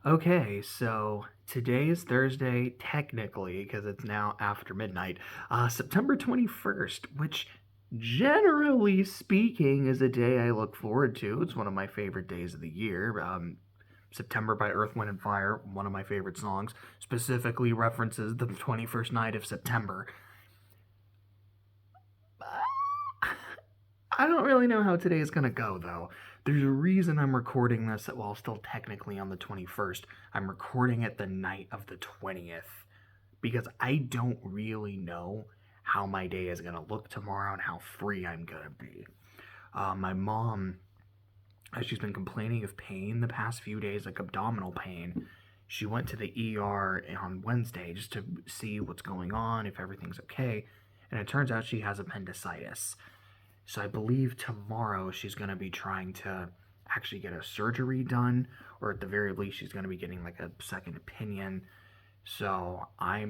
Okay, so today is Thursday, technically, because it's now after midnight, September 21st, which generally speaking is a day I look forward to. It's one of my favorite days of the year. September by Earth, Wind, and Fire, one of my favorite songs, specifically references the 21st night of September. I don't really know how today is gonna go though. There's a reason I'm recording this while still technically on the 21st. I'm recording it the night of the 20th because I don't really know how my day is gonna look tomorrow and how free I'm gonna be. My mom, she's been complaining of pain the past few days, like abdominal pain. She went to the ER on Wednesday just to see what's going on, if everything's okay, and it turns out she has appendicitis. So I believe tomorrow she's going to be trying to actually get a surgery done, or at the very least, she's going to be getting like a second opinion. So I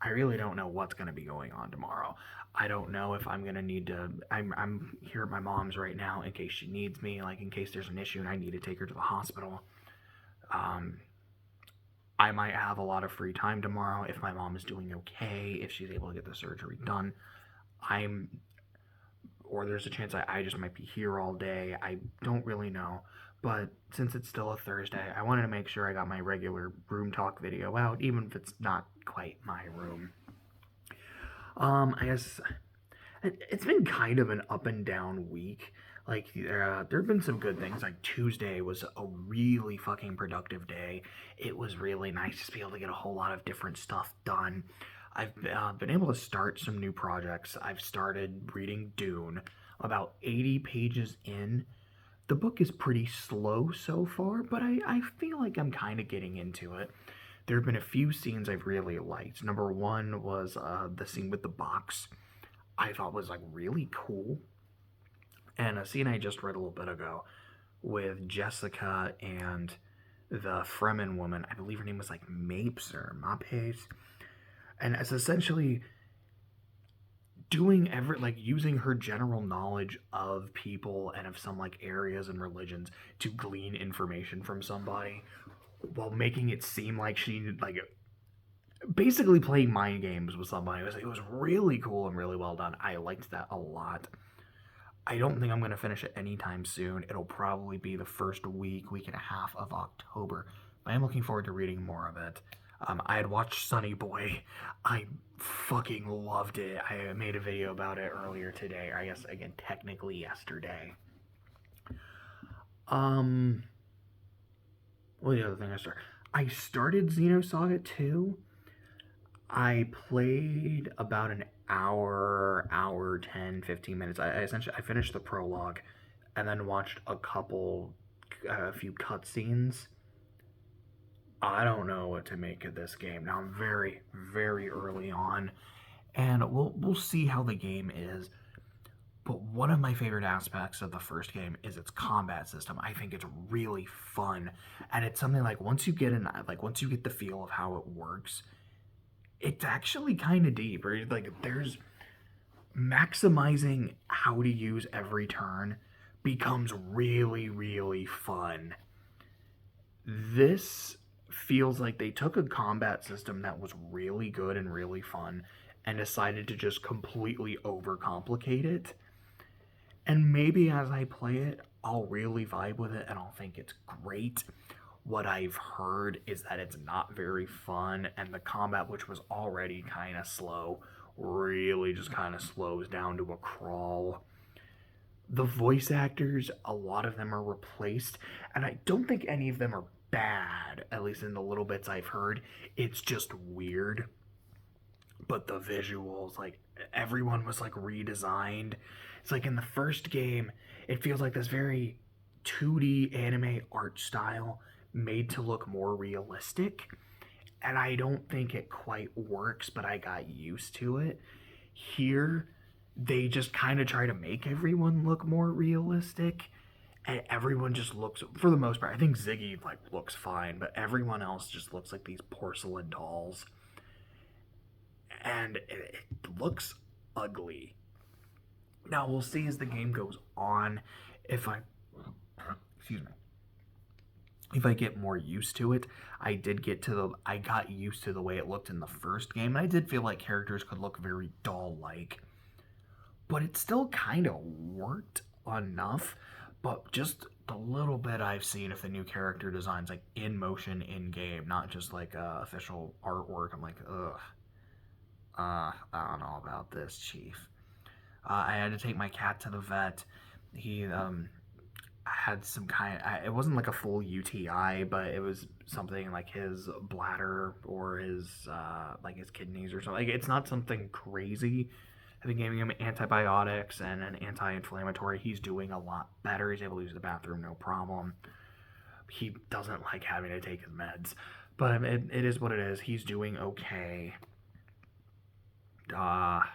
really don't know what's going to be going on tomorrow. I don't know if I'm going to need to. I'm here at my mom's right now in case she needs me, like in case there's an issue and I need to take her to the hospital. Um, I might have a lot of free time tomorrow if my mom is doing okay, if she's able to get the surgery done. I'm or there's a chance I just might be here all day. I don't really know. But since it's still a Thursday, I wanted to make sure I got my regular room talk video out, even if it's not quite my room. I guess it's been kind of an up and down week. Like, there have been some good things. Like, Tuesday was a really fucking productive day. It was really nice to be able to get a whole lot of different stuff done. I've been able to start some new projects. I've started reading Dune, about 80 pages in. The book is pretty slow so far, but I feel like I'm kind of getting into it. There have been a few scenes I've really liked. Number one was the scene with the box. I thought was like really cool. And a scene I just read a little bit ago with Jessica and the Fremen woman. I believe her name was like Mapes or Mapes. And it's essentially doing like using her general knowledge of people and of some like areas and religions to glean information from somebody while making it seem like she like basically playing mind games with somebody. It was really cool and really well done. I liked that a lot. I don't think I'm going to finish it anytime soon. It'll probably be the first week and a half of October. But I'm looking forward to reading more of it. I had watched Sunny Boy. I fucking loved it. I made a video about it earlier today. Or I guess, again, technically yesterday. Um, what the other thing I started Xenosaga 2. I played about an hour 10, 15 minutes. I essentially I finished the prologue and then watched a few cutscenes. I don't know what to make of this game. Now I'm very, very early on, and we'll see how the game is. But one of my favorite aspects of the first game is its combat system. I think it's really fun, and it's something like once you get the feel of how it works, it's actually kind of deep. Or like there's maximizing how to use every turn becomes really, really fun. This feels like they took a combat system that was really good and really fun and decided to just completely overcomplicate it. And maybe as I play it, I'll really vibe with it and I'll think it's great. What I've heard is that it's not very fun, and the combat, which was already kind of slow, really just kind of slows down to a crawl. The voice actors, a lot of them are replaced, and I don't think any of them are bad, at least in the little bits I've heard. It's just weird. But the visuals, like, everyone was like redesigned. It's like in the first game, it feels like this very 2D anime art style made to look more realistic. And I don't think it quite works, but I got used to it. Here, they just kind of try to make everyone look more realistic. And everyone just looks, for the most part, I think Ziggy like looks fine, but everyone else just looks like these porcelain dolls. And it looks ugly. Now we'll see as the game goes on if I excuse me if I get more used to it. I got used to the way it looked in the first game, and I did feel like characters could look very doll-like, but it still kind of worked enough. But just the little bit I've seen of the new character designs, like in motion, in game, not just like official artwork, I'm like, ugh, I don't know about this, Chief. I had to take my cat to the vet. He had some it wasn't like a full UTI, but it was something like his bladder or his like his kidneys or something. Like, it's not something crazy. I've been giving him antibiotics and an anti-inflammatory. He's doing a lot better. He's able to use the bathroom no problem. He doesn't like having to take his meds, but it is what it is. He's doing okay. That's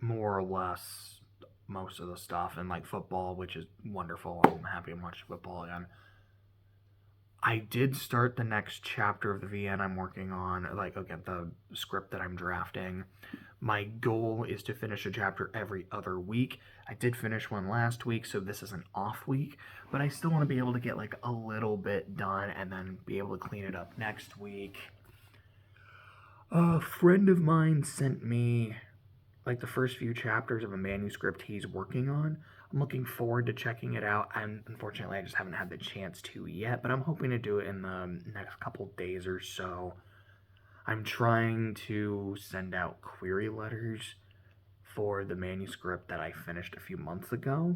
more or less most of the stuff. And like football, which is wonderful. I'm happy to watch football again. I did start the next chapter of the VN I'm working on, like, again, the script that I'm drafting. My goal is to finish a chapter every other week. I did finish one last week, so this is an off week, but I still want to be able to get like a little bit done and then be able to clean it up next week. A friend of mine sent me like the first few chapters of a manuscript he's working on. I'm looking forward to checking it out, and unfortunately I just haven't had the chance to yet, but I'm hoping to do it in the next couple days or so. I'm trying to send out query letters for the manuscript that I finished a few months ago.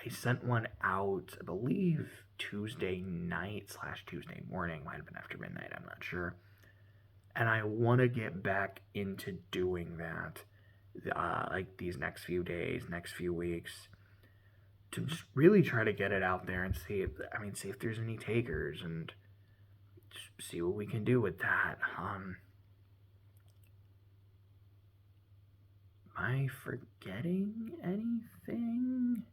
I sent one out, I believe, Tuesday night / Tuesday morning. Might have been after midnight, I'm not sure. And I want to get back into doing that, like these next few days, next few weeks, to just really try to get it out there and see if there's any takers and see what we can do with that. Am I forgetting anything?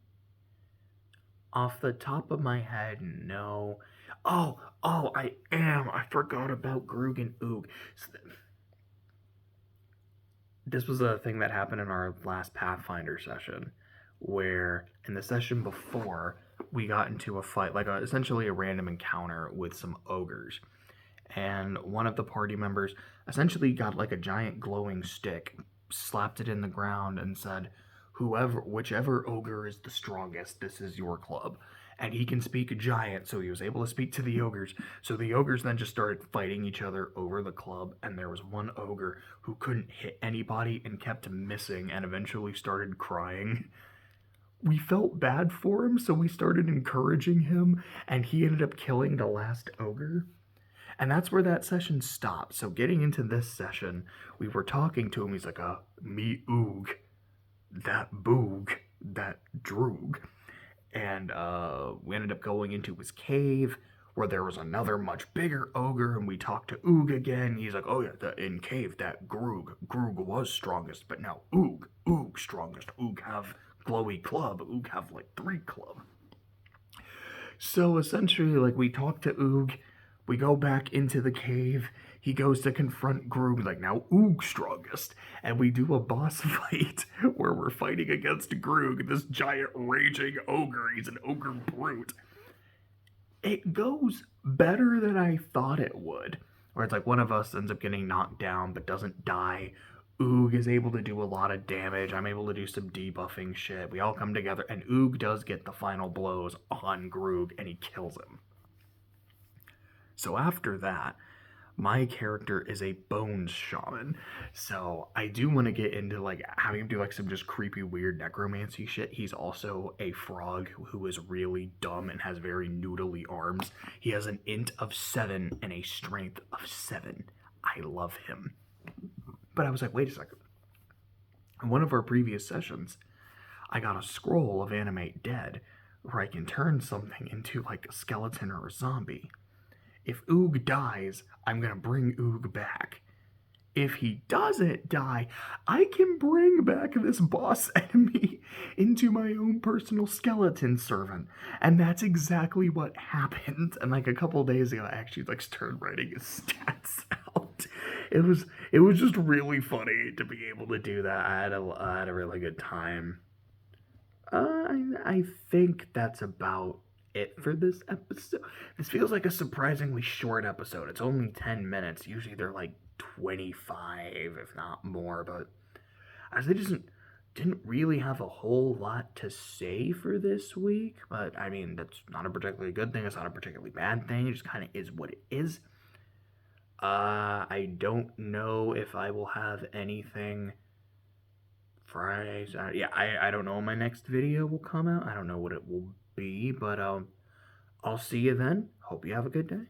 Off the top of my head, no. Oh, I am. I forgot about Groog and Oog. This was a thing that happened in our last Pathfinder session, where in the session before, we got into a fight, like essentially a random encounter with some ogres. And one of the party members essentially got like a giant glowing stick, slapped it in the ground, and said, whichever ogre is the strongest, this is your club. And he can speak giant, so he was able to speak to the ogres. So the ogres then just started fighting each other over the club, and there was one ogre who couldn't hit anybody and kept missing and eventually started crying. We felt bad for him, so we started encouraging him, and he ended up killing the last ogre. And that's where that session stopped. So getting into this session, we were talking to him. He's like, me Oog, that Boog, that Droog. And we ended up going into his cave, where there was another much bigger ogre, and we talked to Oog again. He's like, oh yeah, in cave, that Groog was strongest, but now Oog strongest. Oog have glowy club, Oog have like 3 club. So essentially, like, we talked to Oog, we go back into the cave, he goes to confront Groog, like, now Oog strongest, and we do a boss fight where we're fighting against Groog, this giant raging ogre. He's an ogre brute. It goes better than I thought it would, where it's like one of us ends up getting knocked down but doesn't die. Oog is able to do a lot of damage. I'm able to do some debuffing shit. We all come together, and Oog does get the final blows on Groog, and he kills him. So after that, my character is a bones shaman. So I do want to get into like having him do like some just creepy, weird necromancy shit. He's also a frog who is really dumb and has very noodly arms. He has an int of 7 and a strength of 7. I love him. But I was like, wait a second. In one of our previous sessions, I got a scroll of Animate Dead where I can turn something into like a skeleton or a zombie. If Oog dies, I'm going to bring Oog back. If he doesn't die, I can bring back this boss enemy into my own personal skeleton servant. And that's exactly what happened. And like a couple days ago, I actually like started writing his stats out. It was just really funny to be able to do that. I had a really good time. I think that's about it for this episode. This feels like a surprisingly short episode. It's only 10 minutes. Usually they're like 25, if not more, but I just didn't really have a whole lot to say for this week. But I mean, that's not a particularly good thing. It's not a particularly bad thing. It just kind of is what it is. I don't know if I will have anything Friday. Yeah, I don't know when my next video will come out. I don't know what it will be, but I'll see you then. Hope you have a good day.